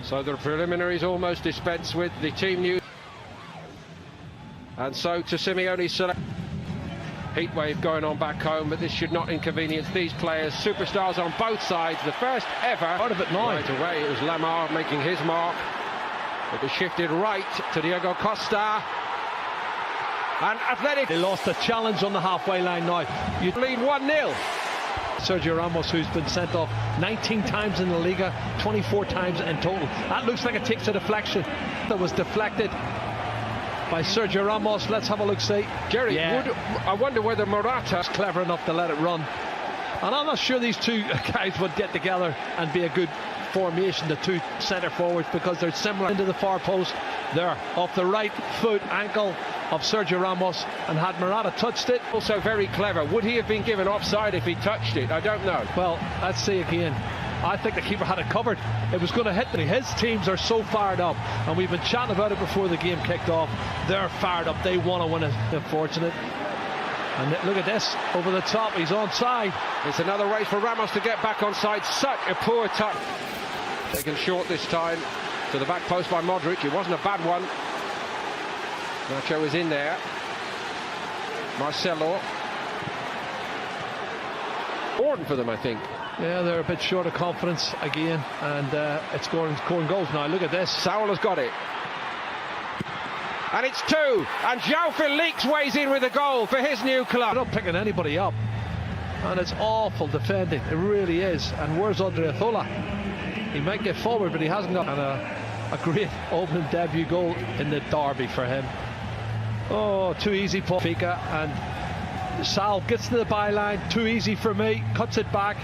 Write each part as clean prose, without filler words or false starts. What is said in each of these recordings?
So the preliminaries almost dispensed with, the team news. And so to Simeone's select. Heatwave going on back home, but this should not inconvenience these players. Superstars on both sides. The first ever. Out of it now. Right away, it was Lamar making his mark. It was shifted right to Diego Costa. And Athletic. They lost the challenge on the halfway line now. You lead 1-0. Sergio Ramos, who's been sent off 19 times in the Liga, 24 times in total. That looks like it takes a deflection. That was deflected by Sergio Ramos. Let's have a look, see. Jerry, I wonder whether Morata's clever enough to let it run. And I'm not sure these two guys would get together and be a good formation, the two centre forwards, because they're similar. Into the far post there, off the right foot ankle of Sergio Ramos, and had Morata touched it. Also very clever. Would he have been given offside if he touched it? I don't know. Well, let's see again. I think the keeper had it covered. It was going to hit them. His teams are so fired up, and we've been chatting about it before the game kicked off. They're fired up. They want to win it. Unfortunate. And look at this, over the top. He's onside. It's another race for Ramos to get back onside. Such a poor touch. Taken short this time to the back post by Modric. It wasn't a bad one. Nacho is in there. Marcelo. Orton for them, I think. Yeah, they're a bit short of confidence again, and it's scoring goals now. Look at this. Saul has got it. And it's 2. And João Felix weighs in with a goal for his new club. They're not picking anybody up. And it's awful defending. It really is. And where's Odriozola? He might get forward, but he hasn't got. And a great opening debut goal in the derby for him. Oh, too easy, Paul Fika. And Sal gets to the byline. Too easy for me. Cuts it back.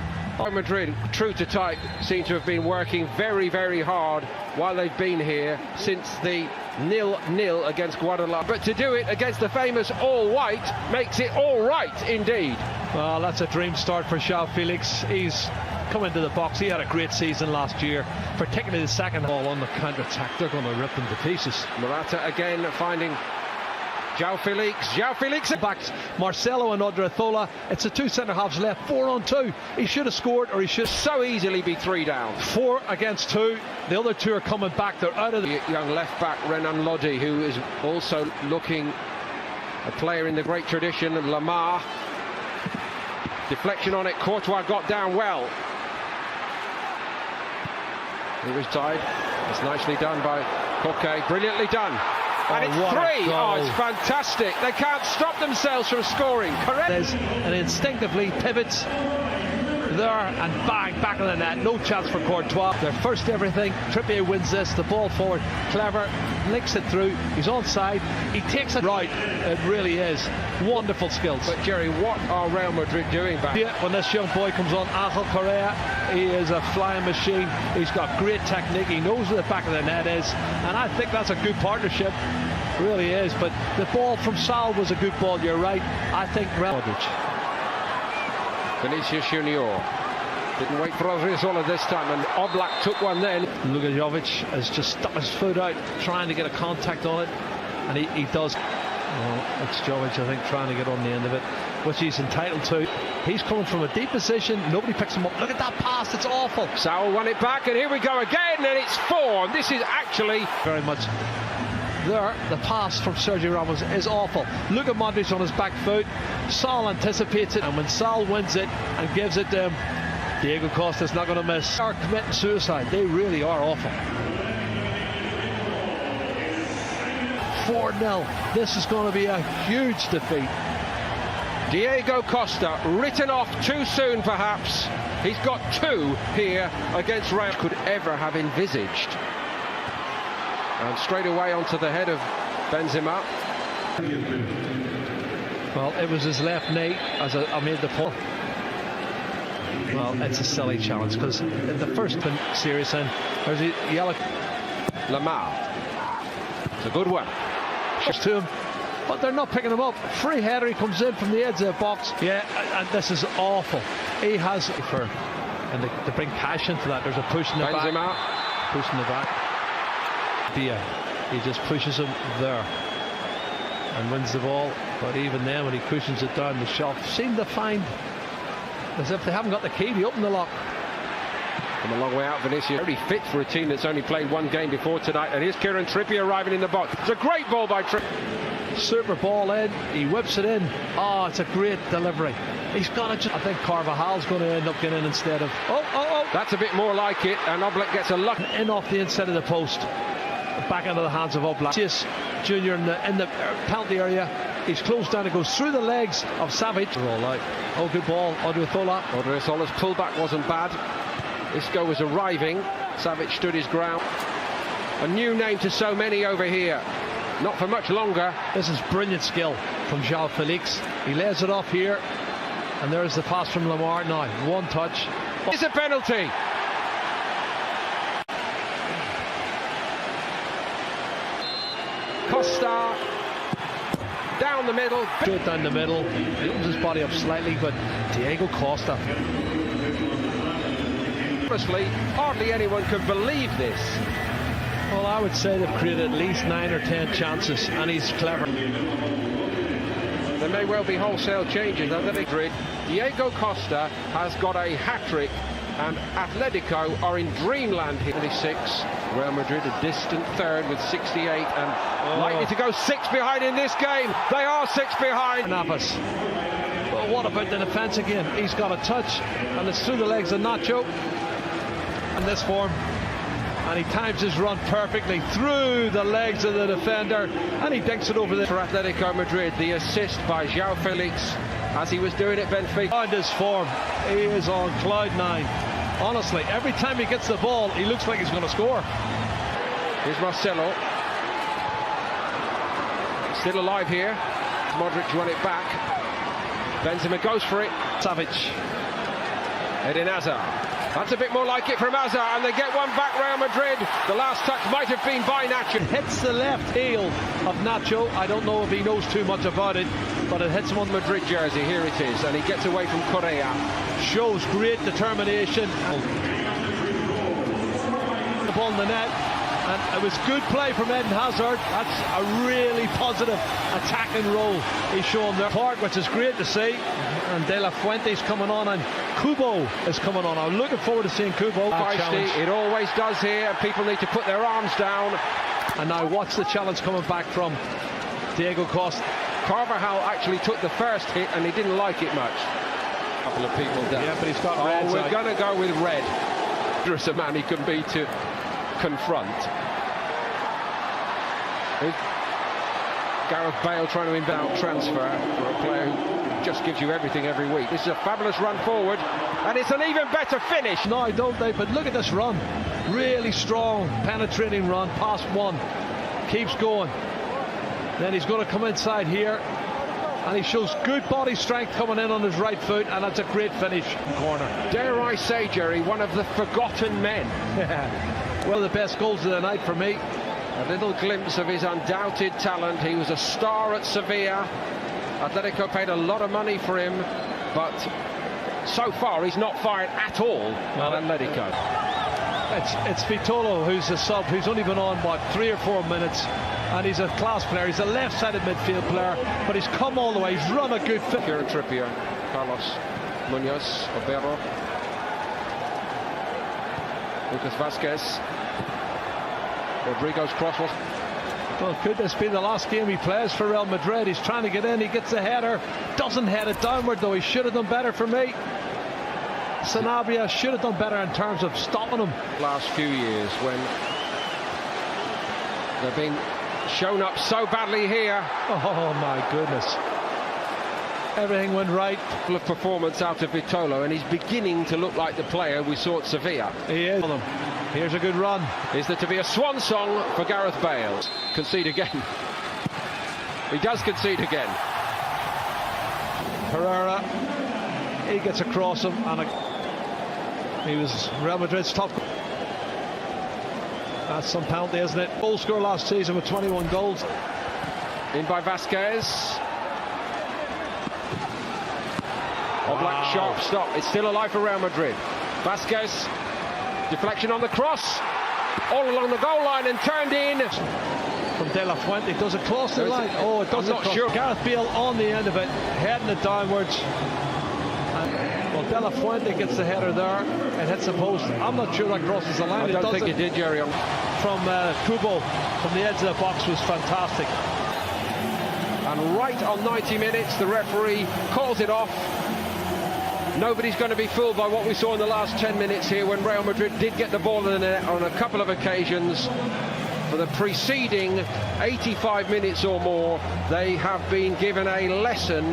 Madrid, true to type, seem to have been working very, very hard while they've been here since the 0-0 against Guadalajara. But to do it against the famous all-white makes it all right indeed. Well, that's a dream start for João Felix. He's come into the box. He had a great season last year, particularly the second ball on the counter-attack. They're going to rip them to pieces. Morata again finding João Felix backs Marcelo and Odriozola. It's the two centre-halves left, 4-on-2. He should have scored, or he should so easily be 3 down. 4 against 2. The other 2 are coming back. They're out of the young left-back Renan Lodi, who is also looking a player in the great tradition of Lamar. Deflection on it. Courtois got down well. It was tied. It's nicely done by Koke. Brilliantly done. And it's 3. Oh, it's fantastic. They can't stop themselves from scoring. Correct. And instinctively pivots there and bang, back of the net. No chance for Courtois. Their first everything. Trippier wins this. The ball forward. Clever. Links it through. He's onside. He takes it right. It really is. Wonderful skills. But Jerry, what are Real Madrid doing back? Yeah, when this young boy comes on, Angel Correa, he is a flying machine. He's got great technique. He knows where the back of the net is. And I think that's a good partnership. Really is. But the ball from Sal was a good ball. You're right. I think Real Madrid. Vinicius Junior didn't wait for Odriozola this time, and Oblak took one then. Lukajovic has just stuck his foot out, trying to get a contact on it, and he does. Well, it's Jovic, I think, trying to get on the end of it, which he's entitled to. He's coming from a deep position. Nobody picks him up. Look at that pass. It's awful. Saul won it back, and here we go again, and it's 4. And this is actually very much. There, the pass from Sergio Ramos is awful. Look at Modric on his back foot. Saul anticipates it, and when Saul wins it and gives it to him, Diego Costa's not going to miss. They are committing suicide. They really are awful. 4-0. This is going to be a huge defeat. Diego Costa, written off too soon perhaps. He's got 2 here against Real. Could ever have envisaged. And straight away onto the head of Benzema. Well, it was his left knee as I made the pull. Well, it's a silly challenge because in the first serious end, there's a yellow. Lamar. It's a good one. Just to him, but they're not picking him up. Free header, he comes in from the edge of the box. Yeah, and this is awful. He has for, and to bring passion to that. There's a push in the Benzema. back. Push in the back. He just pushes him there and wins the ball, but even then when he cushions it down, the shot seem to find as if they haven't got the key to open the lock. Come a long way out, Vinicius. Very fit for a team that's only played one game before tonight. And here's Kieran Trippier arriving in the box. It's a great ball by Trippier. Super ball in. He whips it in. Oh, it's a great delivery. He's got to. I think Carvajal's going to end up getting in instead of. Oh! That's a bit more like it. And Oblak gets a luck in off the inside of the post. Back into the hands of Oblak. Junior in the penalty area. He's closed down. It goes through the legs of Savic. Oh, good ball. Odriothola's pullback wasn't bad. Isco was arriving. Savic stood his ground. A new name to so many over here. Not for much longer. This is brilliant skill from João Felix. He lays it off here. And there's the pass from Lamar. Now, one touch. It's a penalty. Costa. Down the middle. Straight down the middle. He opens his body up slightly, but Diego Costa. Honestly, hardly anyone can believe this. Well, I would say they've created at least 9 or 10 chances, and he's clever. There may well be wholesale changes under Madrid. Diego Costa has got a hat-trick, and Atletico are in dreamland here. 26. Real Madrid a distant third with 68, and likely to go 6 behind in this game. They are 6 behind. Navas. But what about the defence again? He's got a touch, and it's through the legs of Nacho. In this form, and he times his run perfectly through the legs of the defender, and he dinks it over the for Atletico Madrid. The assist by João Felix as he was doing it Benfica. On this form, he is on cloud 9. Honestly, every time he gets the ball, he looks like he's going to score. Here's Marcelo, still alive here. Modric won it back. Benzema goes for it. Savic. Eden Hazard. That's a bit more like it from Hazard, and they get one back. Real Madrid. The last touch might have been by Nacho. It hits the left heel of Nacho. I don't know if he knows too much about it, but it hits him on the Madrid jersey. Here it is, and he gets away from Correa. Shows great determination. The ball in the net, and it was good play from Eden Hazard. That's a really positive attacking role he's shown there. Park, which is great to see. And De La Fuente's coming on, and Kubo is coming on. I'm looking forward to seeing Kubo. It always does here, and people need to put their arms down. And now watch the challenge coming back from Diego Costa. Carvajal actually took the first hit, and he didn't like it much. A couple of people down. Yeah, but he's got red. We're going to go with red. There's a man he can be to confront. Gareth Bale trying to inbound transfer for a player who just gives you everything every week. This is a fabulous run forward, and it's an even better finish. No, don't they? But look at this run. Really strong, penetrating run, past one. Keeps going. Then he's going to come inside here, and he shows good body strength coming in on his right foot, and that's a great finish. Corner. Dare I say, Jerry, one of the forgotten men. One of the best goals of the night for me. A little glimpse of his undoubted talent. He was a star at Sevilla. Atletico paid a lot of money for him, but so far he's not fired at all at Atletico. It's Vitolo who's a sub, who's only been on about 3 or 4 minutes, and he's a class player. He's a left-sided midfield player, but he's come all the way. He's run a good fit. Kieran Trippier, Carlos Munoz, Obero, Lucas Vazquez. Rodrigo's cross was. Well, could this be the last game he plays for Real Madrid? He's trying to get in, he gets the header, doesn't head it downward though. He should have done better for me. Sanabria should have done better in terms of stopping him. Last few years when they're being shown up so badly here. Oh my goodness. Everything went right. Full of performance out of Vitolo, and he's beginning to look like the player we saw at Sevilla. He is. Here's a good run. Is there to be a swan song for Gareth Bale? Concede again. He does concede again. Herrera, he gets across him, and he was Real Madrid's top. That's some penalty, isn't it? Goal scorer last season with 21 goals. In by Vazquez. Oblak, sharp stop. It's still alive for Real Madrid. Vazquez. Deflection on the cross, all along the goal line and turned in. From De La Fuente, does it cross the line? Oh, it doesn't. I'm not sure. Gareth Bale on the end of it, heading it downwards. Well, De La Fuente gets the header there and hits the post. I'm not sure that crosses the line. I don't think it did, Jerry. From Kubo from the edge of the box was fantastic. And right on 90 minutes, the referee calls it off. Nobody's going to be fooled by what we saw in the last 10 minutes here when Real Madrid did get the ball in the net on a couple of occasions. For the preceding 85 minutes or more, they have been given a lesson.